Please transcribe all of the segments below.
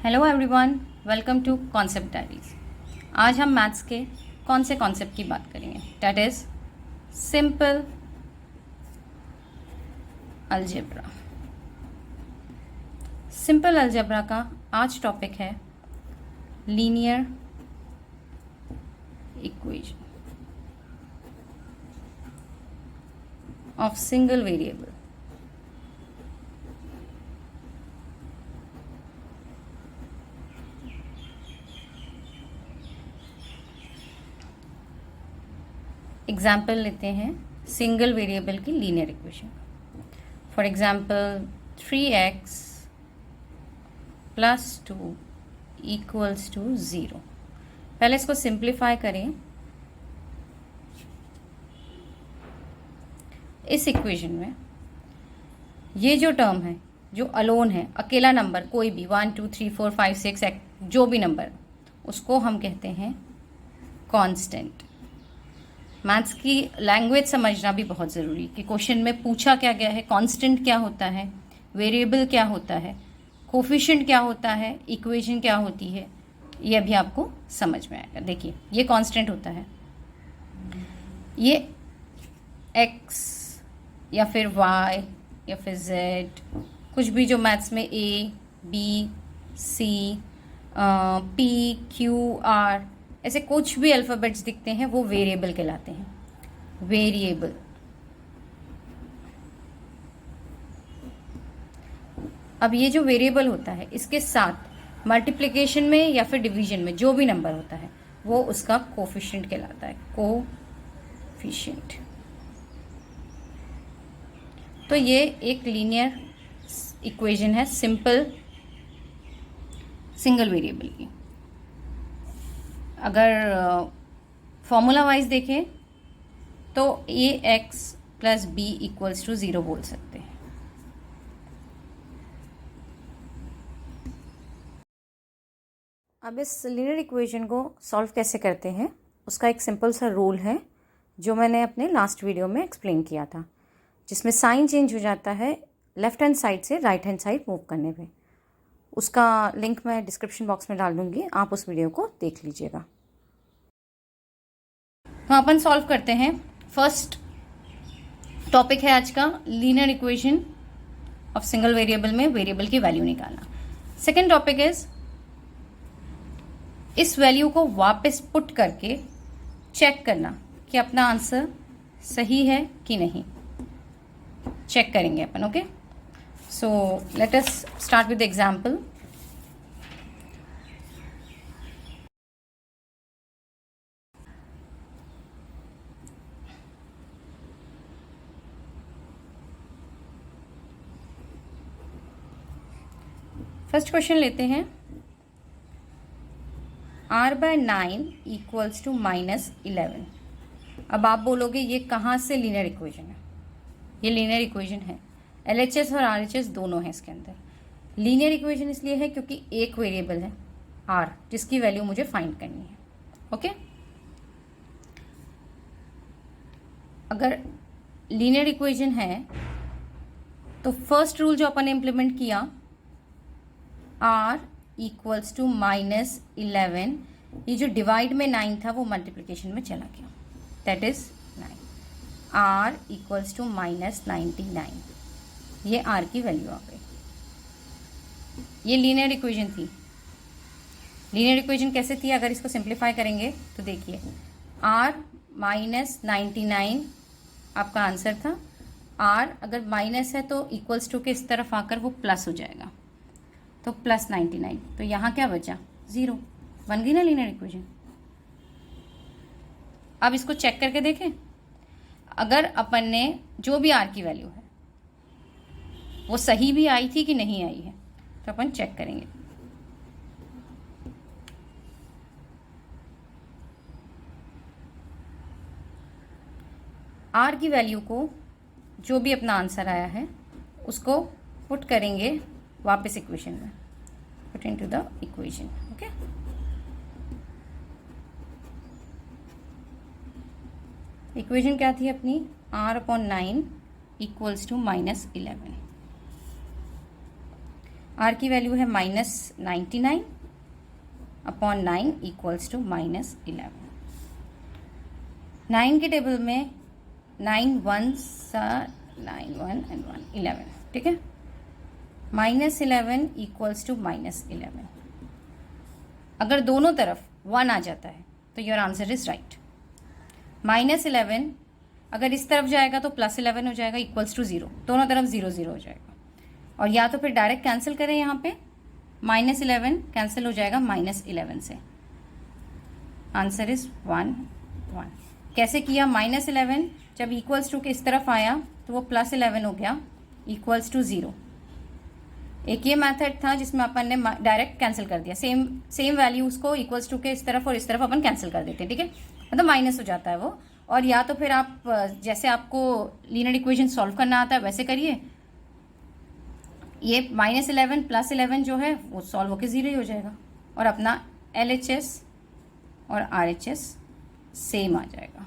Hello everyone, welcome to concept diaries. आज हम maths के कौन से कॉन्सेप्ट की बात करेंगे? That is simple algebra. Simple algebra का आज टॉपिक है linear equation of single variable. Example लेते हैं सिंगल वेरिएबल की linear equation. For example 3x plus 2 equals to 0। पहले इसको सिंप्लीफाई करें। इस इक्वेशन में ये जो टर्म है, जो अलोन है, अकेला नंबर कोई भी 1 2 3 4 5 6 जो भी नंबर, उसको हम कहते हैं कांस्टेंट। मैथ्स की लैंग्वेज समझना भी बहुत ज़रूरी कि क्वेश्चन में पूछा क्या गया है, कांस्टेंट क्या होता है, वेरिएबल क्या होता है, कोफिशिएंट क्या होता है, इक्वेशन क्या होती है, ये अभी आपको समझ में आएगा। देखिए, ये कांस्टेंट होता है, ये x या फिर y या फिर z, कुछ भी जो मैथ्स में a b c p q r ऐसे कुछ भी अल्फ़ाबेट्स दिखते हैं वो वेरिएबल कहलाते हैं। वेरिएबल। अब ये जो वेरिएबल होता है, इसके साथ मल्टीप्लिकेशन में या फिर डिवीजन में जो भी नंबर होता है वो उसका कोफिशिएंट कहलाता है। कोफिशिएंट। तो ये एक लीनियर इक्वेशन है सिंपल सिंगल वेरिएबल की। अगर फॉर्मूला वाइज देखें तो A X plus B equals to 0 बोल सकते हैं। अब इस लीनियर इक्वेशन को सॉल्व कैसे करते हैं, उसका एक सिंपल सा रूल है जो मैंने अपने लास्ट वीडियो में एक्सप्लेन किया था, जिसमें साइन चेंज हो जाता है लेफ्ट हैंड साइड से राइट हैंड साइड मूव करने पे। उसका लिंक मैं डिस्क्रिप्शन बॉक्स में डाल दूंगी, आप उस वीडियो को देख लीजिएगा। तो अपन सॉल्व करते हैं। फर्स्ट टॉपिक है आज का linear equation of single variable में वेरिएबल की वैल्यू निकालना। सेकेंड टॉपिक इज इस वैल्यू को वापस पुट करके चेक करना कि अपना आंसर सही है कि नहीं। चेक करेंगे अपन। Okay, so let us start with example. First question लेते हैं। r/9 equals to -11। अब आप बोलोगे ये कहाँ से लीनियर इक्वेशन है? ये लीनियर इक्वेशन है, LHS और RHS दोनों है इसके अंदर। लीनियर इक्वेशन इसलिए है क्योंकि एक वेरिएबल है r, जिसकी वैल्यू मुझे फाइंड करनी है। ओके, अगर लीनियर इक्वेशन है तो फर्स्ट रूल जो अपन ने इम्प्लीमेंट किया, r इक्वल्स टू -11, ये जो डिवाइड में 9 था वो मल्टीप्लिकेशन में चला गया, that is 9। r equals to -99, ये r की वैल्यू आ गई। ये लीनियर इक्वेशन थी। लीनियर इक्वेशन कैसे थी? अगर इसको सिंप्लीफाई करेंगे तो देखिए, r -99 आपका आंसर था। r अगर माइनस है तो इक्वल्स टू के इस तरफ आकर वो प्लस हो जाएगा, तो +99। तो यहाँ क्या बचा? 0। बन गई ना लीनियर इक्वेशन। अब इसको चेक करके देखें। अगर अपन ने जो भी r की वैल्यू है वो सही भी आई थी कि नहीं आई है, तो अपन चेक करेंगे। r की वैल्यू को, जो भी अपना आंसर आया है उसको पुट करेंगे वापस इक्वेशन में, put into the equation. Okay, equation क्या थी अपनी? r/9 equals to -11। आर की वैल्यू है -99 अपॉन 9 इक्वल्स टू -11। 9 के टेबल में 9 1s 9 1 and 1 11, ठीक है। -11 इक्वल्स टू -11। अगर दोनों तरफ 1 आ जाता है तो योर आंसर इज राइट। -11 अगर इस तरफ जाएगा तो +11 हो जाएगा इक्वल्स टू 0, दोनों तरफ 0 0 हो जाएगा। और या तो फिर डायरेक्ट कैंसिल करें, यहाँ पे -11 कैंसिल हो जाएगा -11 से। Answer is 1 1। कैसे किया? -11 जब इक्वल्स टू के इस तरफ आया तो वो +11 हो गया इक्वल्स टू 0। एक ये मेथड था जिसमें अपन ने डायरेक्ट कैंसिल कर दिया, सेम वैल्यू उसको इक्वल्स टू के इस तरफ और इस तरफ अपन कैंसिल कर देते हैं, ठीक है, मतलब माइनस हो जाता है वो। और या तो फिर आप जैसे आपको लीनियर इक्वेशन सॉल्व करना आता है वैसे करिए। ये -11 +11 जो है वो सॉल्व होके 0 ही हो जाएगा और अपना LHS और RHS सेम आ जाएगा।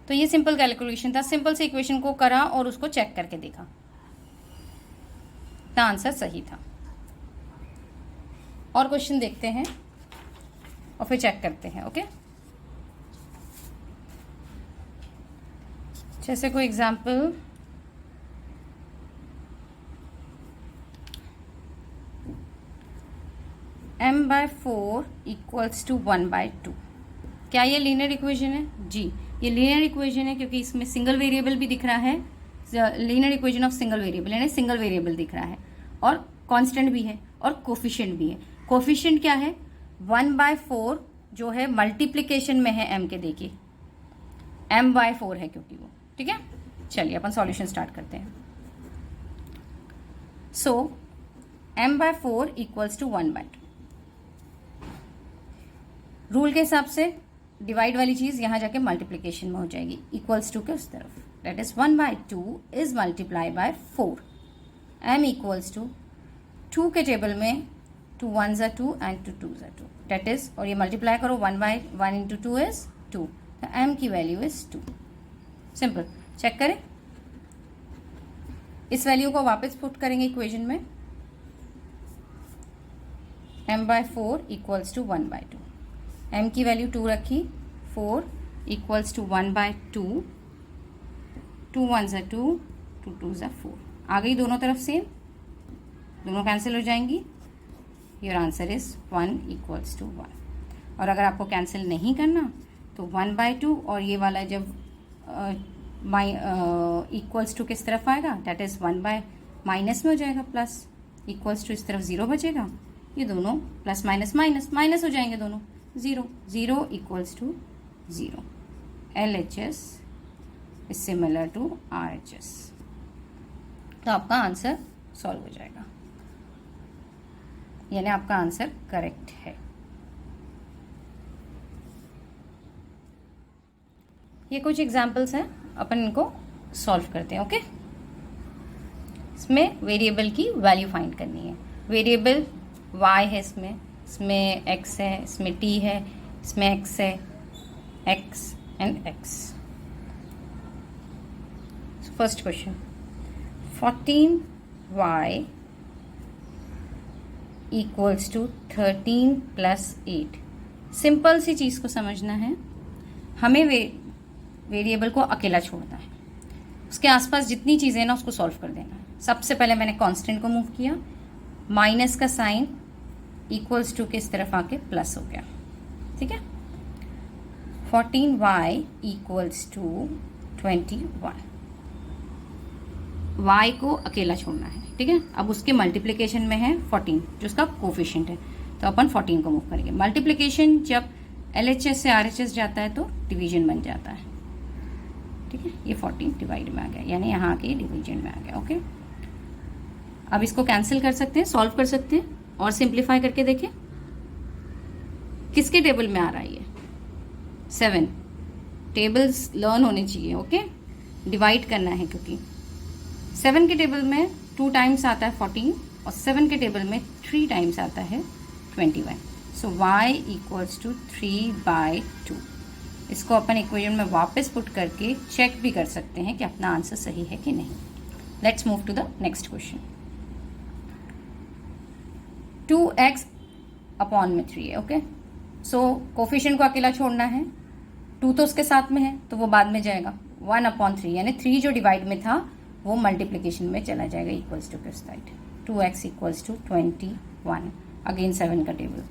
तो ये सिंपल कैलकुलेशन था, सिंपल से इक्वेशन को करा और उसको चेक करके देखा, तो आंसर सही था। और क्वेश्चन देखते हैं और फिर चेक करते हैं, ओके। जैसे कोई एग्जाम्पल, m/4 इक्वल्स टू 1/2। क्या ये लीनियर इक्वेशन है? जी, ये लीनियर इक्वेशन है क्योंकि इसमें सिंगल वेरिएबल भी दिख रहा है, linear equation of single variable, यानी सिंगल वेरिएबल दिख रहा है और कांस्टेंट भी है और कोफिशिएंट भी है। कोफिशिएंट क्या है? 1/4 जो है मल्टीप्लिकेशन में है m के, देखिए m/4 है क्योंकि वो, ठीक है। चलिए अपन सॉल्यूशन स्टार्ट करते हैं। सो m/4 इक्वल्स टू 1/2। रूल के हिसाब से डिवाइड वाली चीज यहां जाके मल्टीप्लिकेशन में हो जाएगी, इक्वल्स टू के उस तरफ, that is 1/2 is multiply by 4। m equals to 2 के टेबल में 2 1s are 2 and 2 2s are 2, that is, और ये मल्टीप्लाई करो 1/1 इंटू 2 इज 2, तो m की वैल्यू इज 2। सिंपल, चेक करें। इस वैल्यू को वापस पुट करेंगे इक्वेशन में, m/4 इक्वल्स टू 1/2। m की वैल्यू 2 रखी, 4 equals to 1/2, 2 1s are 2, 2 2s are 4। आ गई दोनों तरफ सेम, दोनों कैंसिल हो जाएंगी। Your answer is 1 equals to 1। और अगर आपको कैंसिल नहीं करना तो 1/2 और ये वाला जब इक्वल्स टू किस तरफ आएगा, दैट इज 1 माइनस में हो जाएगा, प्लस इक्वल्स टू इस तरफ 0 बचेगा, ये दोनों प्लस माइनस माइनस माइनस हो जाएंगे दोनों, 0 0 equals to 0। LHS is similar to RHS, तो आपका आंसर सॉल्व हो जाएगा, यानी आपका आंसर करेक्ट है। ये कुछ एग्जाम्पल्स हैं, अपन इनको सॉल्व करते हैं, ओके। इसमें वेरिएबल की वैल्यू फाइंड करनी है। वेरिएबल y है, इसमें x है, इसमें t है, इसमें x है, x and x। First question, 14y equals to 13 + 8। Simple सी चीज़ को समझना है, हमें वेरिएबल को अकेला छोड़ना है, उसके आसपास जितनी चीज़ें हैं ना उसको सॉल्व कर देना है। सबसे पहले मैंने कांस्टेंट को मूव किया, माइनस का साइन इक्वल्स टू के इस तरफ आके प्लस हो गया, ठीक है। 14y equals to 21। y को अकेला छोड़ना है, ठीक है। अब उसके मल्टीप्लिकेशन में है 14 जो उसका कोफिशिएंट है, तो अपन 14 को मूव करेंगे। मल्टीप्लिकेशन जब LHS से RHS जाता है तो डिवीजन बन जाता है, ठीक है। ये 14 डिवाइड में आ गया, यानी यहाँ आके डिवीजन में आ गया, ओके। अब इसको कैंसिल कर सकते हैं, सॉल्व कर सकते हैं और सिंप्लीफाई करके देखें किसके टेबल में आ रहा है ये 7। टेबल्स लर्न होने चाहिए, ओके। डिवाइड करना है क्योंकि 7 के टेबल में 2 टाइम्स आता है 14 और 7 के टेबल में 3 टाइम्स आता है 21। सो y इक्वल्स टू 3/2 इसको अपन इक्वेशन में वापस पुट करके चेक भी कर सकते हैं कि अपना आंसर सही है कि नहीं। Let's move to the next question. 2x upon में 3 है। ओके, सो कोफिशिएंट को अकेला छोड़ना है, 2 तो उसके साथ में है तो वो बाद में जाएगा। 1/3 यानी 3 जो डिवाइड में था वो मल्टीप्लीकेशन में चला जाएगा, इक्वल्स टू किस side 2x equals to 21, again 7 का टेबल।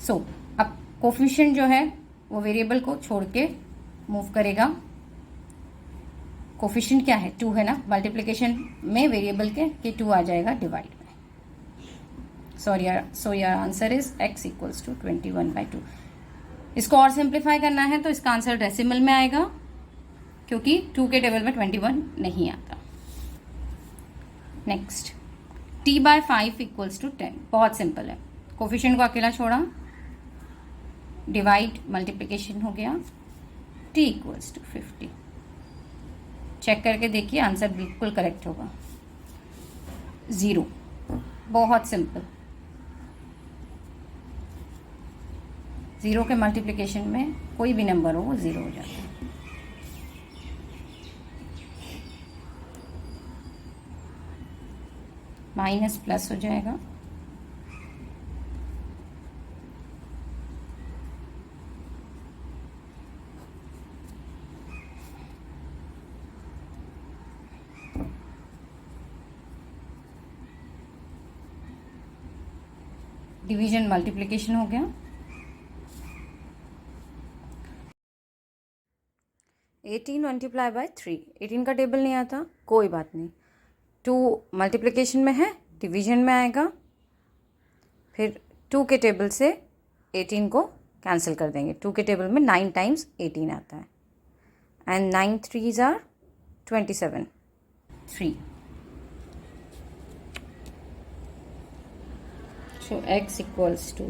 सो अब कोफिशिएंट जो है वो वेरिएबल को छोड़ के मूव करेगा। कोफिशिएंट क्या है, 2 है ना, मल्टीप्लिकेशन में वेरिएबल के 2 आ जाएगा डिवाइड में। So your answer is x equals to 21/2। इसको और सिंप्लीफाई करना है तो इसका आंसर डेसिमल में आएगा, क्योंकि 2 के टेबल में 21 नहीं आता। Next, t/5 equals to 10। बहुत सिंपल है, कोफिशिएंट को अकेला छोड़ा, डिवाइड मल्टीप्लिकेशन हो गया, t इक्वल्स टू 50। चेक करके देखिए, आंसर बिल्कुल करेक्ट होगा, 0। बहुत सिंपल, 0 के मल्टीप्लिकेशन में कोई भी नंबर हो वो 0 हो जाता है। माइनस प्लस हो जाएगा, डिवीजन मल्टीप्लिकेशन हो गया, 18 मल्टीप्लाई बाय 3। 18 का टेबल नहीं आता, कोई बात नहीं, 2 मल्टीप्लिकेशन में है, डिवीजन में आएगा, फिर 2 के टेबल से 18 को कैंसिल कर देंगे। 2 के टेबल में 9 टाइम्स 18 आता है, and 9 3s are 27, 3। So x equals to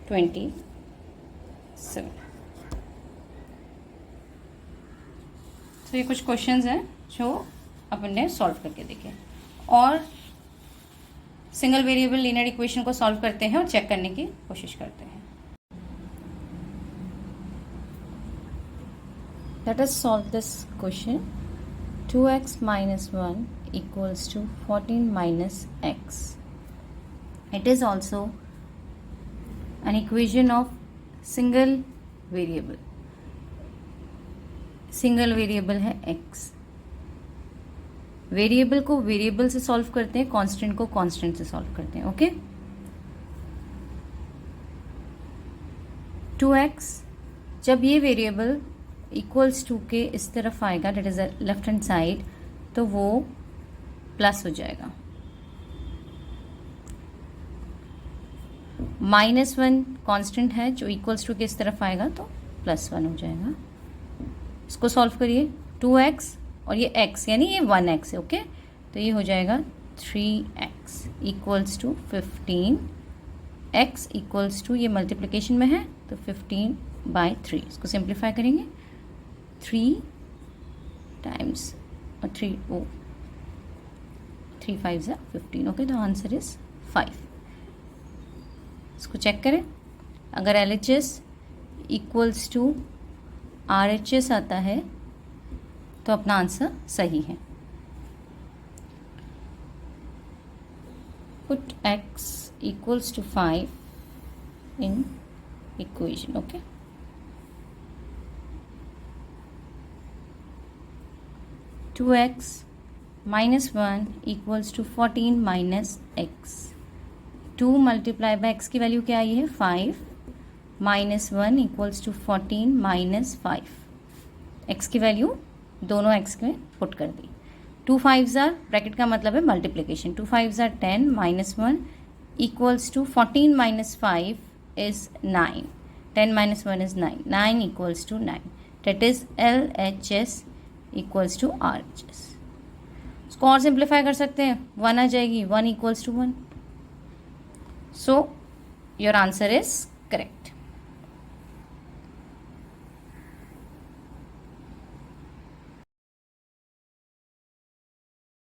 27। तो ये कुछ क्वेश्चंस हैं जो अपन ने सॉल्व करके देखे, और सिंगल वेरिएबल लीनियर इक्वेशन को सॉल्व करते हैं और चेक करने की कोशिश करते हैं। Let us solve this question। 2x minus 1 equals to 14 minus x। It is also an equation of single variable। Single variable है x। वेरिएबल को वेरिएबल से सॉल्व करते हैं, कांस्टेंट को कांस्टेंट से सॉल्व करते हैं। ओके, 2x जब ये वेरिएबल इक्वल्स टू के इस तरफ आएगा, that is left hand side, तो वो प्लस हो जाएगा। -1 कांस्टेंट है जो इक्वल्स टू के इस तरफ आएगा तो +1 हो जाएगा। इसको सॉल्व करिए, 2x और ये x यानी ये 1x है। ओके, तो ये हो जाएगा 3x equals to 15। x equals to, ये मल्टीप्लिकेशन में है तो 15/3। इसको सिंप्लीफाई करेंगे, 3 टाइम्स और 3 5s are 15। ओके, तो आंसर इज 5। इसको चेक करें, अगर LHS इक्वल्स टू RHS आता है तो अपना आंसर सही है। Put x equals to 5 in equation. Okay, two x minus 1 equals to 14 minus x। 2 multiply by x की वैल्यू क्या आई है 5, -1 इक्वल्स टू 14 माइनस 5। x की वैल्यू दोनों x में पुट कर दी। 2 5s आर, ब्रैकेट का मतलब है multiplication, 2 5s are 10, -1 equals to 14 minus 5 is 9, 10 minus 1 is 9, 9 equals to 9, that is LHS equals to RHS। इसको और सिंप्लीफाई कर सकते हैं, 1 आ जाएगी, 1 equals to 1। So your answer is correct।